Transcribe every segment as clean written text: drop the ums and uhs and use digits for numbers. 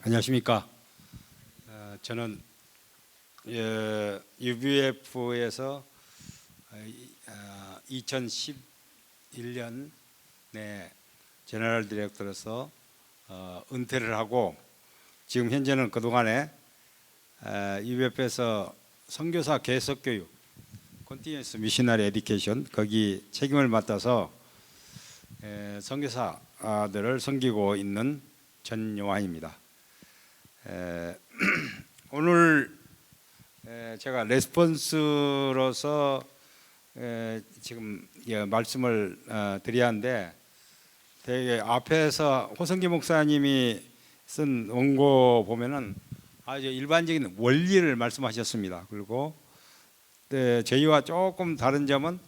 안녕하십니까. 저는 UBF에서 2011년에 제너럴 디렉터로서 은퇴를 하고 지금 현재는 그동안에 UBF에서 선교사 계속교육 Continuous Missionary Education 거기 책임을 맡아서 선교사들을 섬기고 있는 전요한입니다. 오늘 제가 레스폰스로서 지금 말씀을 드려야 하는데 되게 앞에서 호성기 목사님이 쓴 원고 보면은 아주 일반적인 원리를 말씀하셨습니다. 그리고 저희와 조금 다른 점은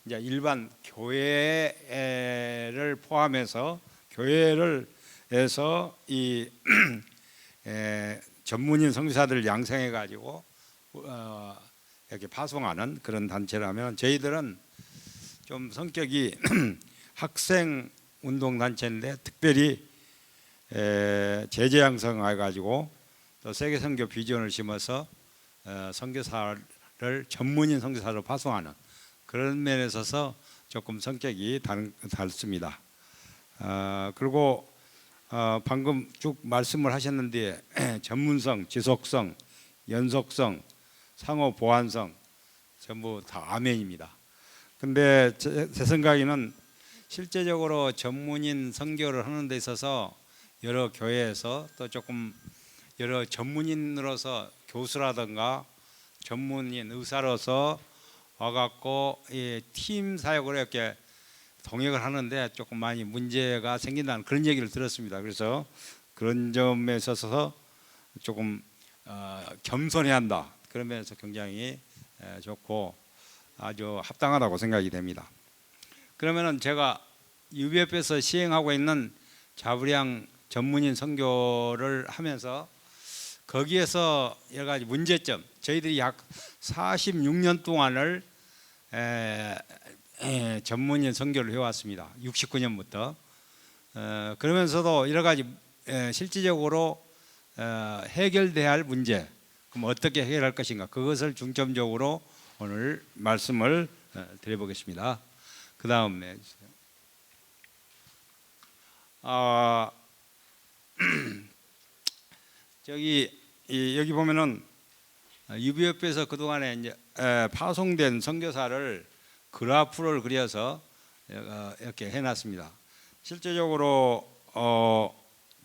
이제 일반 교회를 포함해서 교회를 해서 이 전문인 선교사들을 양성해 가지고 이렇게 파송하는 그런 단체라면 저희들은 좀 성격이 학생 운동 단체인데 특별히 제자 양성해 가지고 또 세계 선교 비전을 심어서 선교사를 전문인 선교사로 파송하는 그런 면에 있어서 조금 성격이 다릅니다. 그리고 방금 쭉 말씀을 하셨는데 전문성, 지속성, 연속성, 상호 보완성 전부 다 아멘입니다. 근데 제 생각에는 실제적으로 전문인 선교를 하는 데 있어서 여러 교회에서 또 조금 여러 전문인으로서 교수라든가 전문인 의사로서 와갖고 팀 사역으로 이렇게 동역을 하는데 조금 많이 문제가 생긴다는 그런 얘기를 들었습니다. 그래서 그런 점에 있어서 조금 겸손해야 한다. 그런 면에서 굉장히 좋고 아주 합당하다고 생각이 됩니다. 그러면은 제가 UBF에서 시행하고 있는 자부량 전문인 선교를 하면서 거기에서 여러 가지 문제점, 저희들이 약 46년 동안을 전문인 선교를 해왔습니다. 69년부터. 그러면서도 여러 가지 실질적으로 해결돼야 할 문제, 그럼 어떻게 해결할 것인가, 그것을 중점적으로 오늘 말씀을 드려보겠습니다. 그 다음에 여기 보면은 UBF에서 그동안에 이제 파송된 선교사를 그래프를 그려서 이렇게 해놨습니다. 실제적으로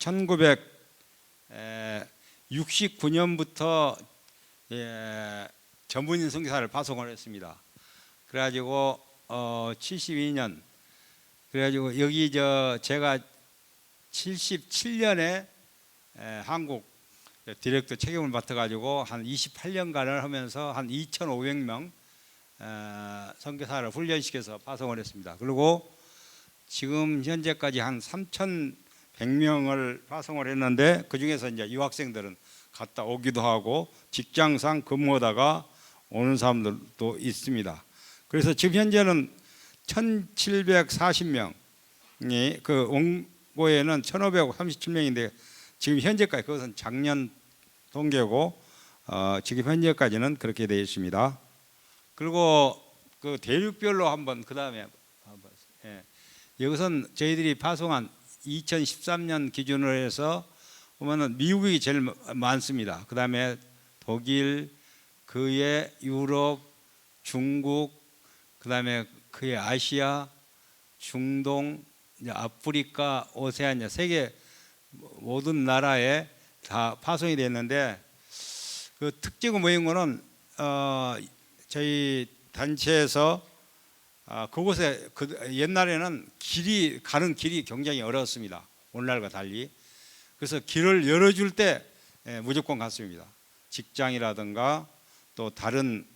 1969년부터 전문인 선교사를 파송을 했습니다. 그래가지고 72년 그래가지고 여기 제가 77년에 한국 디렉터 책임을 맡아가지고 한 28년간을 하면서 한 2,500명 선교사를 훈련시켜서 파송을 했습니다. 그리고 지금 현재까지 한 3,100명을 파송을 했는데 그 중에서 이제 유학생들은 갔다 오기도 하고 직장상 근무하다가 오는 사람들도 있습니다. 그래서 지금 현재는 1,740명이 그 원고에는 1,537명인데 지금 현재까지 그것은 작년 통계고 지금 현재까지는 그렇게 되어 있습니다. 그리고 그 대륙별로 한번 그 다음에 여기선 저희들이 파송한 2013년 기준으로 해서 보면은 미국이 제일 많습니다. 그 다음에 독일, 그의 유럽, 중국, 그 다음에 그의 아시아, 중동, 아프리카, 오세아니아 세계 모든 나라에 다 파송이 됐는데 그 특징은 뭐인 거는 저희 단체에서 그곳에 옛날에는 가는 길이 굉장히 어려웠습니다. 오늘날과 달리. 그래서 길을 열어줄 때 무조건 갔습니다. 직장이라든가 또 다른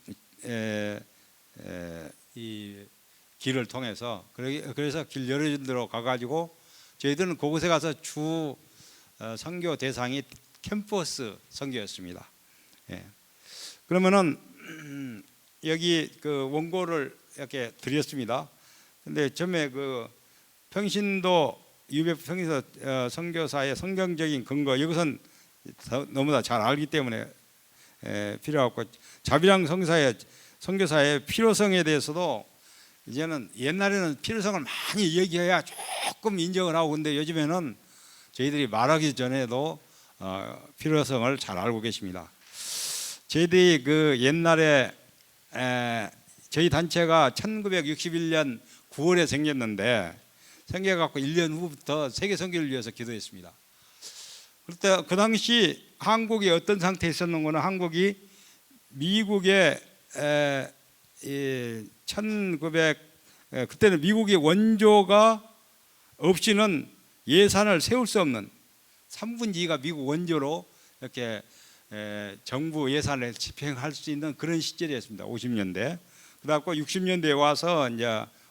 이 길을 통해서 그래서 길 열어준 대로 가가지고 저희들은 그곳에 가서 주 선교 대상이 캠퍼스 선교였습니다. 그러면은 여기 그 원고를 이렇게 드렸습니다. 근데 처음에 그 평신도 UBF 선교사의 성경적인 근거 이것은 너무나 잘 알기 때문에 필요하고 자비랑 선교사의 필요성에 대해서도 이제는 옛날에는 필요성을 많이 얘기해야 조금 인정을 하고 근데 요즘에는 저희들이 말하기 전에도 필요성을 잘 알고 계십니다. 저희들이 그 옛날에 저희 단체가 1961년 9월에 생겼는데 생겨갖고 1년 후부터 세계 선교를 위해서 기도했습니다. 그때 그 당시 한국이 어떤 상태에 있었는거는 한국이 미국의 그때는 미국의 원조가 없이는 예산을 세울 수 없는 3분의 2가 미국 원조로 이렇게 정부 예산을 집행할 수 있는 그런 시절이었습니다. 50년대. 그래갖고 60년대에 와서 이제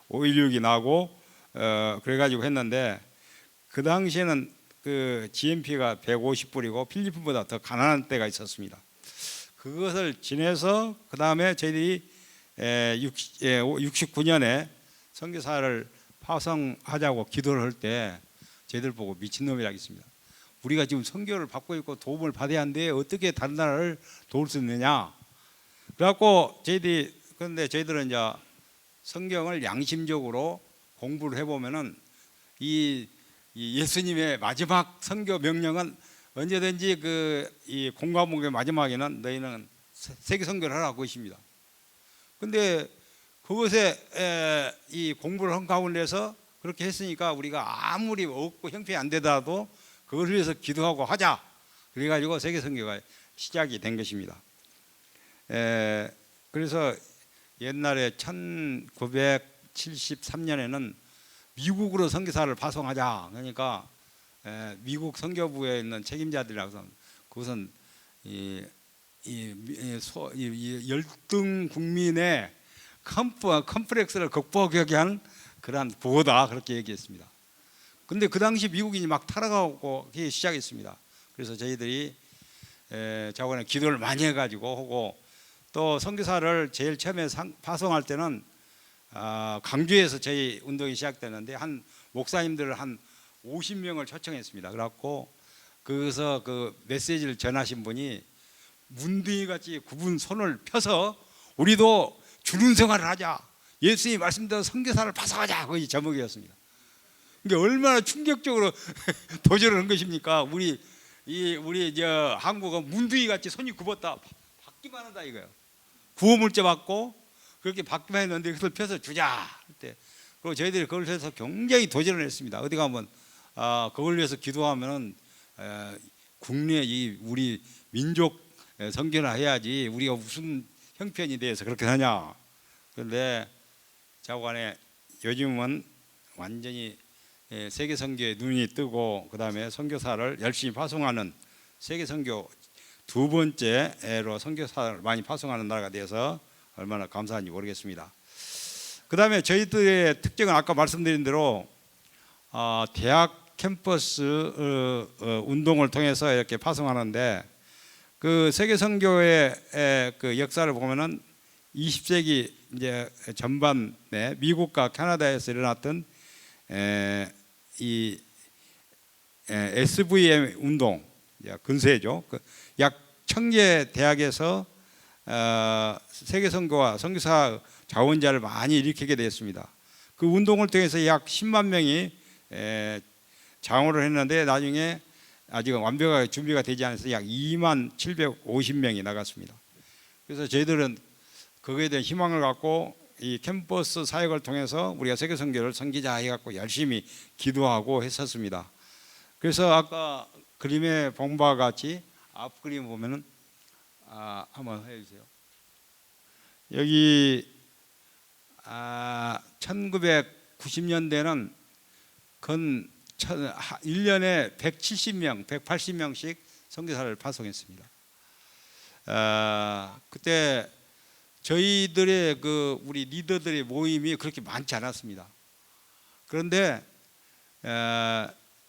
5.16이 나고 그래가지고 했는데 그 당시에는 그 GNP가 150불이고 필리핀보다 더 가난한 때가 있었습니다. 그것을 지내서 그 다음에 저희들이 69년에 선교사를 파송하자고 기도를 할 때 저희들 보고 미친놈이라고 했습니다. 우리가 지금 선교를 받고 있고 도움을 받아야 하는데 어떻게 다른 나라를 도울 수 있느냐. 그래갖고 그런데 저희들은 이제 성경을 양심적으로 공부를 해보면은 이 예수님의 마지막 선교 명령은 언제든지 이 공감목의 마지막에는 너희는 세계 선교를 하라고 그것입니다. 근데 그것에 이 공부를 한 가운데서 그렇게 했으니까 우리가 아무리 없고 형편이 안 되더라도 그걸 위해서 기도하고 하자. 그래가지고 세계 선교가 시작이 된 것입니다. 그래서 옛날에 1973년에는 미국으로 선교사를 파송하자. 그러니까 미국 선교부에 있는 책임자들이라서 그것은 열등 국민의 컴플렉스를 극복하기 위한 그러한 보호다 그렇게 얘기했습니다. 근데 그 당시 미국인이 막 타락하고 시작했습니다. 그래서 저희들이 저번에 기도를 많이 해가지고 하고 또 선교사를 제일 처음에 파송할 때는 강주에서 저희 운동이 시작되는데 한 목사님들을 한 50명을 초청했습니다. 그래갖고 거기서 그 메시지를 전하신 분이 문둥이 같이 굽은 손을 펴서 우리도 주는 생활을 하자. 예수님이 말씀대로 선교사를 파송하자. 그게 제목이었습니다. 이게 얼마나 충격적으로 도전을 한 것입니까? 우리 한국은 문둥이 같이 손이 굽었다. 받기만 한다 이거예요. 구호물자 받고 그렇게 받기만 했는데 그걸 펴서 주자. 그리고 저희들이 그걸 해서 굉장히 도전을 했습니다. 어디 가면 그걸 위해서 기도하면은 국내 우리 민족 선교를 해야지 우리가 무슨 형편이 돼서 그렇게 하냐. 그런데 자관에 요즘은 완전히 세계 선교에 눈이 뜨고 그 다음에 선교사를 열심히 파송하는 세계 선교 두 번째로 선교사를 많이 파송하는 나라가 돼서 얼마나 감사한지 모르겠습니다. 그 다음에 저희들의 특징은 아까 말씀드린 대로 대학 캠퍼스 운동을 통해서 이렇게 파송하는데 그 세계 선교의 그 역사를 보면은 20세기 이제 전반에 미국과 캐나다에서 일어났던 이 SVM 운동 근세죠. 약 1000개 대학에서 세계 선교와 선교사 자원자를 많이 일으키게 되었습니다. 그 운동을 통해서 약 10만 명이 장호를 했는데 나중에 아직 완벽하게 준비가 되지 않아서 약 2만 750명이 나갔습니다. 그래서 저희들은 거기에 대한 희망을 갖고 이 캠퍼스 사역을 통해서 우리가 세계 선교를 선기자 해갖고 열심히 기도하고 했었습니다. 그래서 아까 그림에 본 바와 같이 앞 그림 보면은 한번 해주세요. 여기 1990년대는 건 1년에 170명, 180명씩 선교사를 파송했습니다. 그때 저희들의 우리 리더들의 모임이 그렇게 많지 않았습니다. 그런데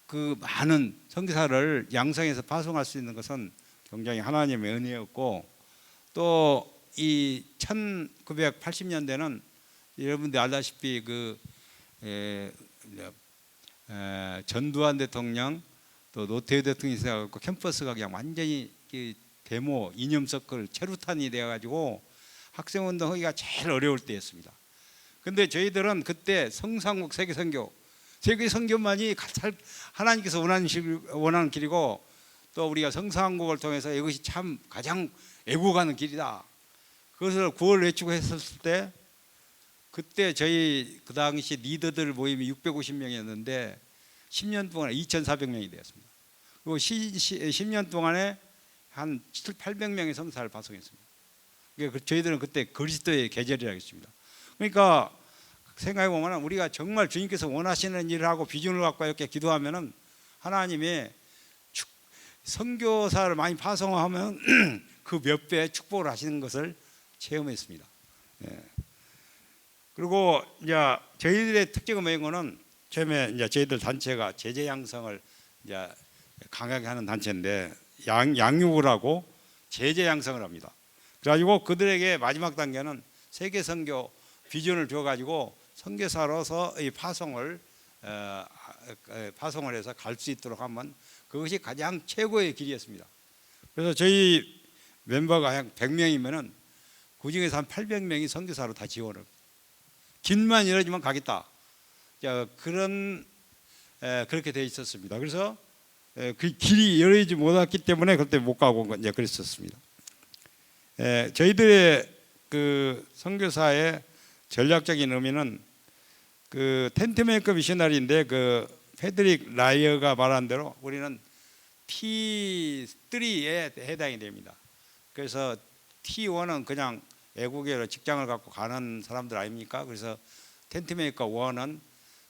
그 많은 선교사를 양성해서 파송할 수 있는 것은 굉장히 하나님의 은혜였고 또 이 1980년대는 여러분들 알다시피 전두환 대통령 또 노태우 대통령이 있어갖고 캠퍼스가 그냥 완전히 데모 이념 서클 체류탄이 되어가지고 학생운동 하기가 제일 어려울 때였습니다. 근데 저희들은 그때 성삼국 세계선교, 세계선교만이 하나님께서 원하는 길이고 또 우리가 성삼국을 통해서 이것이 참 가장 애국하는 길이다. 그것을 구호를 외치고 했었을 때 그때 저희 그 당시 리더들 모임이 650명이었는데 10년 동안에 2,400명이 되었습니다. 그리고 10년 동안에 한 700~800명의 성사를 파송했습니다. 저희들은 그때 그리스도의 계절이라고 했습니다. 그러니까 생각해 보면 우리가 정말 주님께서 원하시는 일을 하고 비전을 갖고 이렇게 기도하면은 하나님이 선교사를 많이 파송하면 그 몇 배 축복을 하시는 것을 체험했습니다. 예. 그리고 이제 저희들의 특징은 뭐인 거는 처음에 이제 저희들 단체가 제자 양성을 이제 강하게 하는 단체인데 양육을 하고 제자 양성을 합니다. 그래가지고 그들에게 마지막 단계는 세계 선교 비전을 줘가지고 선교사로서 이 파송을 해서 갈 수 있도록 하면 그것이 가장 최고의 길이었습니다. 그래서 저희 멤버가 한 100명이면은 그 중에서 한 800명이 선교사로 다 지원을. 길만 열어주면 가겠다. 그렇게 돼 있었습니다. 그래서 그 길이 열리지 못했기 때문에 그때 못 가고 이제 그랬었습니다. 저희들의 그 선교사의 전략적인 의미는 그 텐트메이커 미셔너리인데 그 패드릭 라이어가 말한 대로 우리는 T3에 해당이 됩니다. 그래서 T1은 그냥 애국에 직장을 갖고 가는 사람들 아닙니까? 그래서 텐트메이커 1은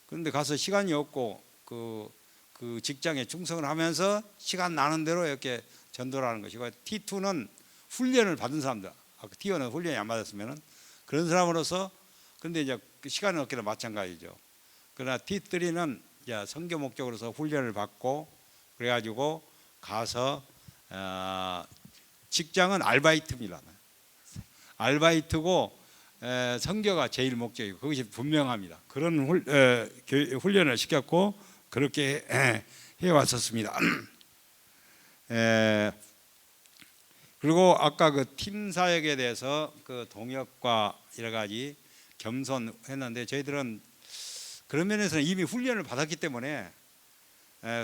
그런데 가서 시간이 없고 그 직장에 충성을 하면서 시간 나는 대로 이렇게 전도를 하는 것이고 T2는 훈련을 받은 사람들. T1은 훈련이 안 받았으면은 그런 사람으로서 근데 이제 시간이 없기도 마찬가지죠. 그러나 T3는 이제 선교 목적으로서 훈련을 받고 그래가지고 가서 직장은 아르바이트입니다. 아르바이트고 선교가 제일 목적이고 그것이 분명합니다. 그런 훈련을 시켰고 그렇게 해왔었습니다. 그리고 아까 그 팀 사역에 대해서 그 동역과 여러 가지 겸손했는데 저희들은 그런 면에서는 이미 훈련을 받았기 때문에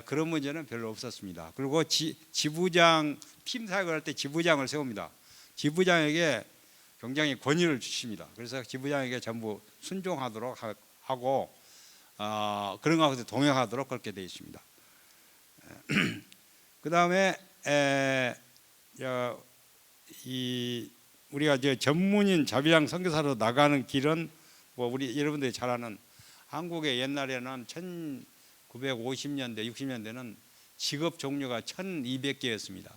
그런 문제는 별로 없었습니다. 그리고 지부장 팀 사역을 할 때 지부장을 세웁니다. 지부장에게 굉장히 권위를 주십니다. 그래서 지부장에게 전부 순종하도록 하고 그런 것에 동역하도록 그렇게 되어 있습니다. 그 다음에 우리가 이제 전문인 자비랑 선교사로 나가는 길은 뭐 우리 여러분들이 잘 아는 한국의 옛날에는 1950년대 60년대는 직업 종류가 1200개였습니다.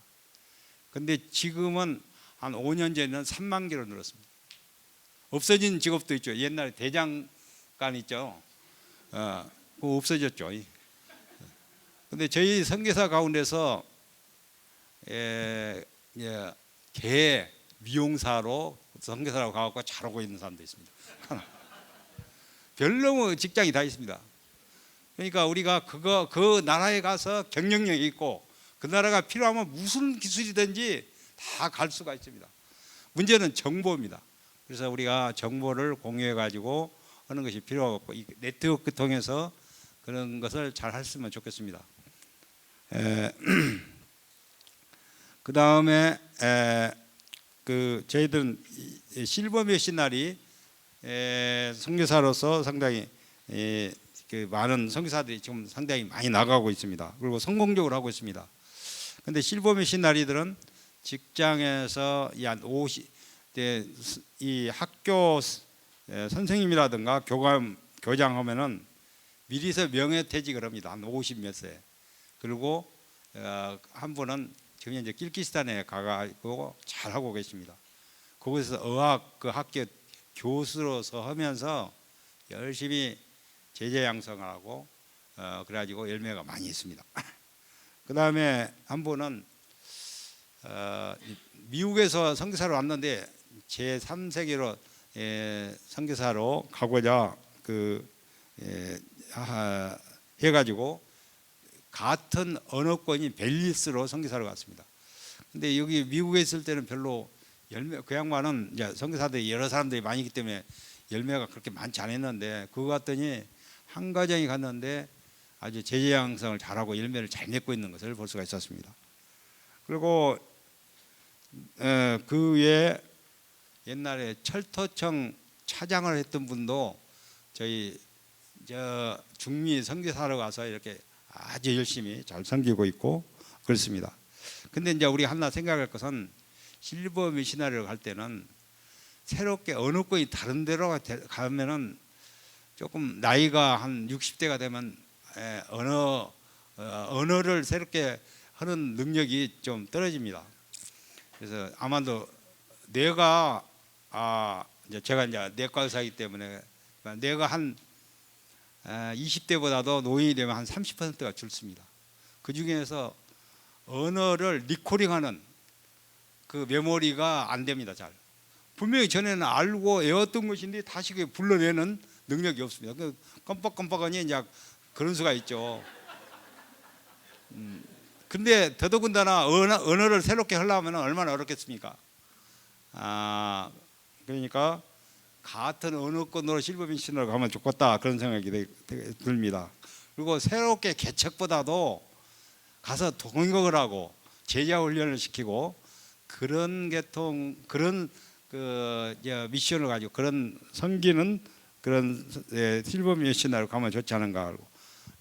근데 지금은 한 5년 전에는 3만 개로 늘었습니다. 없어진 직업도 있죠. 옛날에 대장간 있죠. 그거 없어졌죠. 근데 저희 선교사 가운데서 개 미용사로 선교사로 가고 잘하고 있는 사람도 있습니다. 별로 직장이 다 있습니다. 그러니까 우리가 그 나라에 가서 경영력이 있고 그 나라가 필요하면 무슨 기술이든지 다 갈 수가 있습니다. 문제는 정보입니다. 그래서 우리가 정보를 공유해 가지고 하는 것이 필요하고 이 네트워크 통해서 그런 것을 잘 했으면 좋겠습니다. 그 다음에 저희들은 실버 미셔너리 선교사로서 상당히 많은 선교사들이 지금 상당히 많이 나가고 있습니다. 그리고 성공적으로 하고 있습니다. 그런데 실버 미셔너리들은 직장에서 이 학교 선생님이라든가 교장하면은 미리서 명예퇴직을 합니다. 한 50 몇 세. 그리고 한 분은 지금 현재 키르기스탄에 가가지고 잘 하고 계십니다. 거기서 어학 그 학교 교수로서 하면서 열심히 제자 양성을 하고 그래가지고 열매가 많이 있습니다. 그 다음에 한 분은 미국에서 선교사로 왔는데 제3세계로 선교사로 가고자 해가지고 같은 언어권인 벨리스로 선교사를 갔습니다. 근데 여기 미국에 있을 때는 별로 열매, 그 양반은 이제 선교사들이 여러 사람들이 많이 있기 때문에 열매가 그렇게 많지 않았는데, 그거 갔더니 한 가정이 갔는데 아주 제재 양성을 잘하고 열매를 잘 맺고 있는 것을 볼 수가 있었습니다. 그리고 그 외에 옛날에 철도청 차장을 했던 분도 저희 중미 선교사로 가서 이렇게 아주 열심히 잘 섬기고 있고 그렇습니다. 근데 이제 우리 하나 생각할 것은, 실버 미시나리로 갈 때는 새롭게 언어권이 다른 데로 가면은 조금 나이가 한 60대가 되면 언어를 새롭게 하는 능력이 좀 떨어집니다. 그래서 아마도 뇌가 이제 제가 이제 내과 의사이기 때문에 뇌가 한 20대보다도 노인이 되면 한 30%가 줄습니다. 그 중에서 언어를 리코딩하는 그 메모리가 안 됩니다. 잘. 분명히 전에는 알고 외웠던 것인데 다시 그 불러내는 능력이 없습니다. 그 껌뻑껌뻑하니 이제 그런 수가 있죠. 근데 더더군다나 언어를 새롭게 하려면 얼마나 어렵겠습니까? 그러니까 같은 언어권으로 실버 미션으로 가면 좋겠다, 그런 생각이 듭니다. 그리고 새롭게 개척보다도 가서 동역을 하고 제자 훈련을 시키고 그런 계통, 그 미션을 가지고 그런 섬기는 그런 실버 미션으로 가면 좋지 않은가 하고,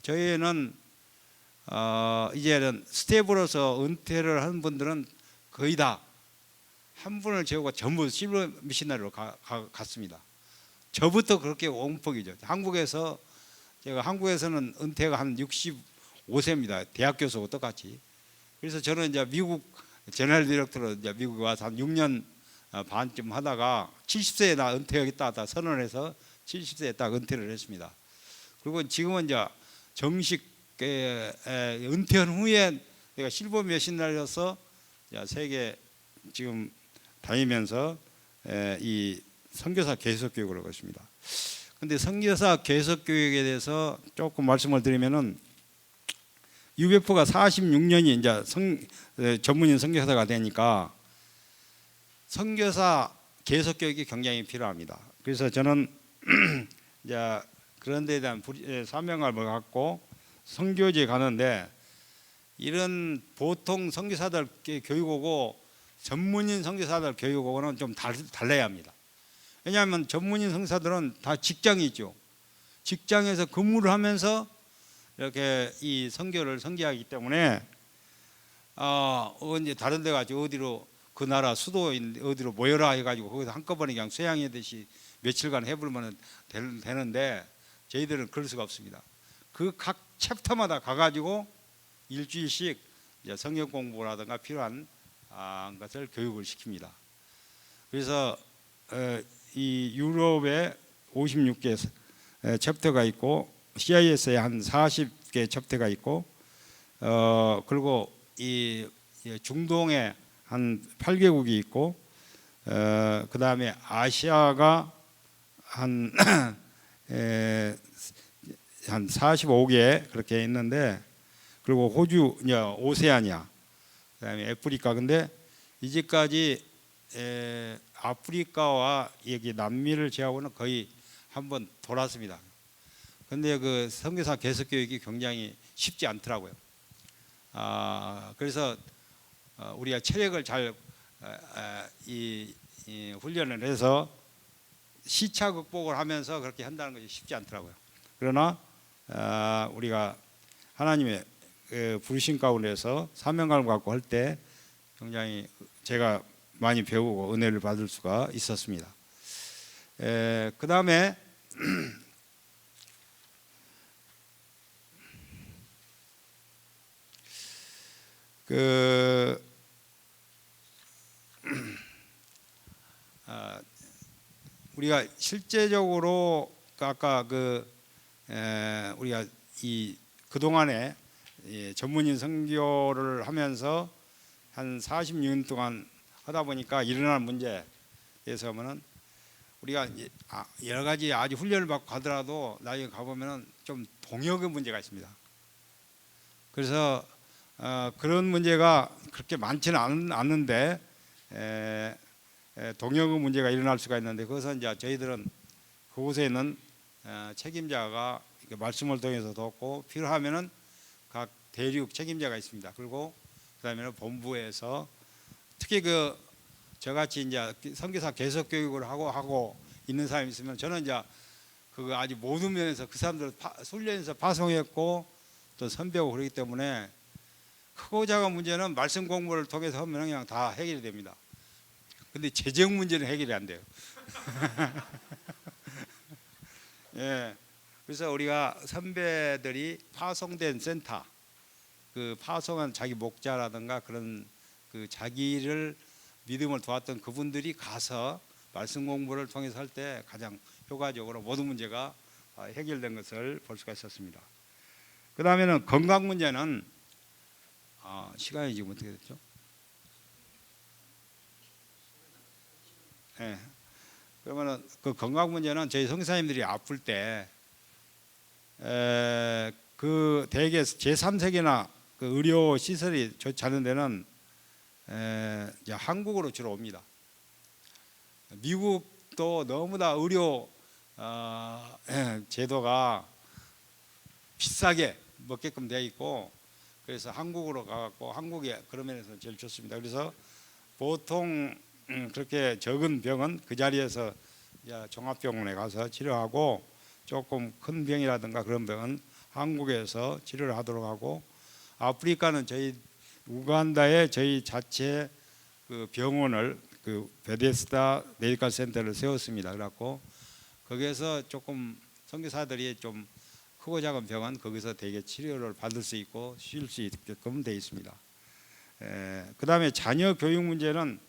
저희는 이제는 스텝으로서 은퇴를 하는 분들은 거의 다 한 분을 제우고 전부 실버 미셔너리로 갔습니다. 저부터 그렇게 옹폭이죠. 한국에서는 은퇴가 한 65세입니다. 대학 교수하고 똑같이. 그래서 저는 이제 미국 제너럴 디렉터로 이제 미국에 와서 한 6년 반쯤 하다가 70세에 나 은퇴하겠다 하다 선언해서 70세에 딱 은퇴를 했습니다. 그리고 지금은 이제 정식 은퇴한 후에 내가 실버 미셔너리로서 세계 지금 다니면서 이 선교사 계속 교육을 하고 있습니다. 그런데 선교사 계속 교육에 대해서 조금 말씀을 드리면은, UBF가 46년이 이제 전문인 선교사가 되니까 선교사 계속 교육이 굉장히 필요합니다. 그래서 저는 이제 그런 데에 대한 사명감을 갖고 선교지에 가는데, 이런 보통 선교사들 교육하고 전문인 선교사들 교육하고는 좀 달라야 합니다. 왜냐하면 전문인 선교사들은 다 직장이 있죠. 직장에서 근무를 하면서 이렇게 이 선교를 선교하기 때문에 이제 다른 데 가지고 어디로 그 나라 수도인 어디로 모여라 해가지고 거기서 한꺼번에 그냥 수양하듯이 며칠간 해보면 되는데, 저희들은 그럴 수가 없습니다. 그 각 챕터마다 가가지고 일주일씩 이제 성경 공부라든가 필요한 것을 교육을 시킵니다. 그래서 이 유럽에 56개 챕터가 있고 CIS에 한 40개 챕터가 있고 그리고 이 중동에 한 8개국이 있고 그 다음에 아시아가 한 45개 그렇게 있는데, 그리고 호주, 오세아니아, 그다음에 아프리카. 근데 이제까지 아프리카와 여기 남미를 제하고는 거의 한번 돌았습니다. 근데 그 선교사 계속 교육이 굉장히 쉽지 않더라고요. 그래서 우리가 체력을 잘 훈련을 해서 시차 극복을 하면서 그렇게 한다는 것이 쉽지 않더라고요. 그러나 우리가 하나님의 부르신 가운데서 사명감을 갖고 할 때 굉장히 제가 많이 배우고 은혜를 받을 수가 있었습니다. 그 다음에 우리가 실제적으로 아까 우리가 그 동안에 전문인 선교를 하면서 한 46년 동안 하다 보니까 일어나는 문제에서 보면은, 우리가 여러 가지 아주 훈련을 받고 가더라도 나중에 가보면은 좀 동역의 문제가 있습니다. 그래서 그런 문제가 그렇게 많지는 않는데 동역의 문제가 일어날 수가 있는데, 그것은 이제 저희들은 그곳에 있는 책임자가 말씀을 통해서 돕고, 필요하면은 각 대륙 책임자가 있습니다. 그리고 그다음에는 본부에서 특히 저같이 이제 선교사 계속 교육을 하고 있는 사람이 있으면, 저는 이제 그거 아주 모든 면에서 그 사람들 훈련해서 파송했고 또 선배하고 그러기 때문에 크고 작은 문제는 말씀 공부를 통해서 하면 그냥 다 해결이 됩니다. 근데 재정 문제는 해결이 안 돼요. 예. 그래서 우리가 선배들이 파송된 센터, 그 파송한 자기 목자라든가 그런 그 자기를 믿음을 도왔던 그분들이 가서 말씀 공부를 통해서 할 때 가장 효과적으로 모든 문제가 해결된 것을 볼 수가 있었습니다. 그 다음에는 건강 문제는 시간이 지금 어떻게 됐죠? 네. 그러면은 그 건강 문제는 저희 선교사님들이 아플 때 그 대개 제3세계나 그 의료 시설이 좋지 않은 데는 이제 한국으로 주로 옵니다. 미국도 너무나 의료 제도가 비싸게 먹게끔 되어 있고, 그래서 한국으로 가갖고 한국에 그런 면에서 제일 좋습니다. 그래서 보통 그렇게 적은 병은 그 자리에서 종합병원에 가서 치료하고, 조금 큰 병이라든가 그런 병은 한국에서 치료를 하도록 하고, 아프리카는 저희 우간다에 저희 자체 그 병원을 그 베데스다 메디컬 센터를 세웠습니다. 그래갖고 거기에서 조금 선교사들이 좀 크고 작은 병은 거기서 대개 치료를 받을 수 있고 쉴 수 있게끔 되어 있습니다. 그 다음에 자녀 교육 문제는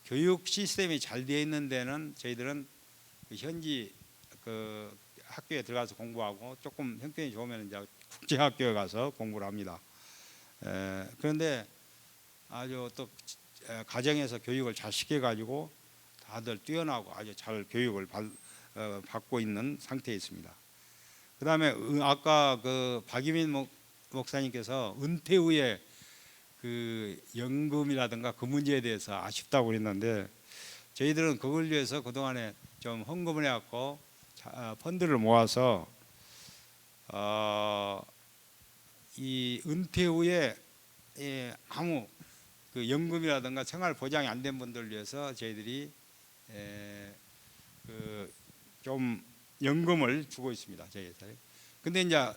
교육 시스템이 잘 되어 있는 데는 저희들은 그 현지 그 학교에 들어가서 공부하고, 조금 형편이 좋으면 이제 국제 학교에 가서 공부를 합니다. 그런데 아주 또 가정에서 교육을 잘 시켜가지고 다들 뛰어나고 아주 잘 교육을 받고 있는 상태에 있습니다. 그 다음에 아까 그 박이민 목사님께서 은퇴 후에 그 연금이라든가 그 문제에 대해서 아쉽다고 그랬는데, 저희들은 그걸 위해서 그동안에 좀 헌금을 해갖고 펀드를 모아서 이 은퇴 후에 아무 그 연금이라든가 생활 보장이 안 된 분들을 위해서 저희들이 그 좀 연금을 주고 있습니다. 저희에서. 근데 이제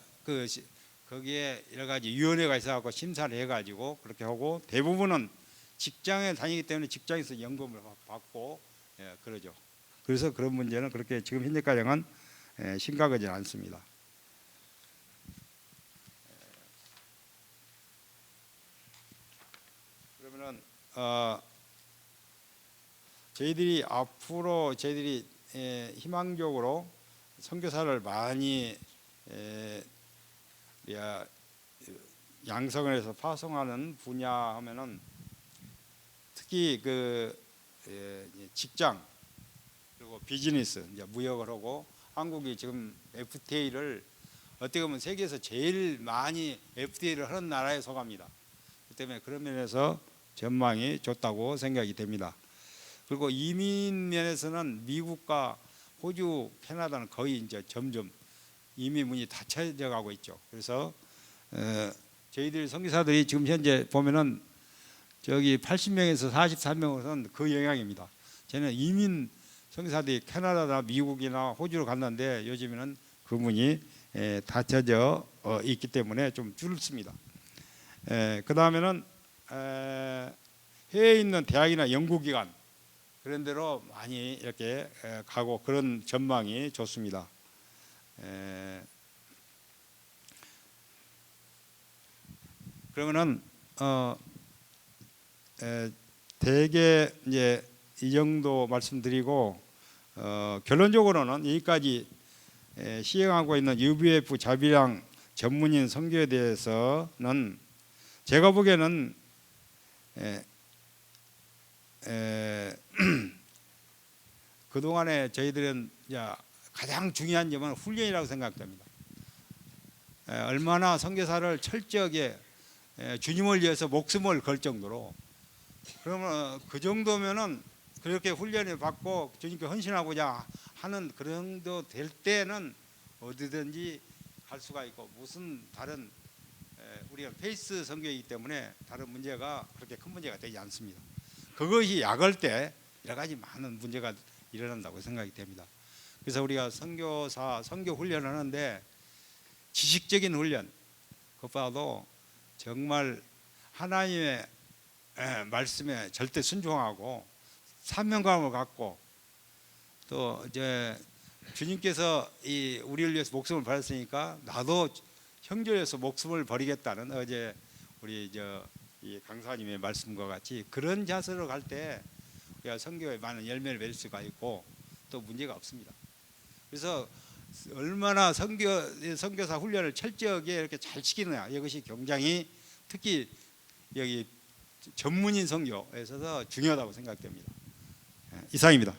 거기에 여러 가지 위원회가 있어갖고 심사를 해가지고 그렇게 하고, 대부분은 직장에 다니기 때문에 직장에서 연금을 받고 그러죠. 그래서 그런 문제는 그렇게 지금 현재까지는 심각하지 않습니다. 그러면은 저희들이 앞으로 희망적으로 선교사를 많이 양성을 해서 파송하는 분야 하면은 특히 그 직장 그리고 비즈니스, 이제 무역을 하고, 한국이 지금 FTA를 어떻게 보면 세계에서 제일 많이 FTA를 하는 나라에 속합니다. 그 때문에 그런 면에서 전망이 좋다고 생각이 됩니다. 그리고 이민 면에서는 미국과 호주, 캐나다는 거의 이제 점점 이민 문이 닫혀져 가고 있죠. 그래서 저희들 선교사들이 지금 현재 보면은 저기 80명에서 43명은 그 영향입니다. 저는 이민 선교사들이 캐나다나 미국이나 호주로 갔는데 요즘에는 그 문이 닫혀져 있기 때문에 좀 줄습니다. 그 다음에는 해외에 있는 대학이나 연구기관 그런 데로 많이 이렇게 가고, 그런 전망이 좋습니다. 그러면은 대개 이제 이 정도 말씀드리고, 결론적으로는 여기까지 시행하고 있는 UBF 자비랑 전문인 선교에 대해서는 제가 보기에는 그동안에 저희들은 가장 중요한 점은 훈련이라고 생각됩니다. 얼마나 선교사를 철저하게 주님을 위해서 목숨을 걸 정도로, 그러면 그 정도면은 그렇게 훈련을 받고 주님께 헌신하고자 하는 그런 정도 될 때는 어디든지 갈 수가 있고, 무슨 다른 우리가 페이스 선교이기 때문에 다른 문제가 그렇게 큰 문제가 되지 않습니다. 그것이 약할 때 여러 가지 많은 문제가 일어난다고 생각이 됩니다. 그래서 우리가 선교사 선교 훈련을 하는데 지식적인 훈련, 그것보다도 정말 하나님의 말씀에 절대 순종하고 사명감을 갖고, 또 이제 주님께서 이 우리를 위해서 목숨을 버렸으니까 나도 형제로서 목숨을 버리겠다는, 어제 우리 이 강사님의 말씀과 같이 그런 자세로 갈 때 우리가 선교에 많은 열매를 맺을 수가 있고 또 문제가 없습니다. 그래서 얼마나 선교사 훈련을 철저하게 이렇게 잘 시키느냐, 이것이 굉장히 특히 여기 전문인 선교에 있어서 중요하다고 생각됩니다. 이상입니다.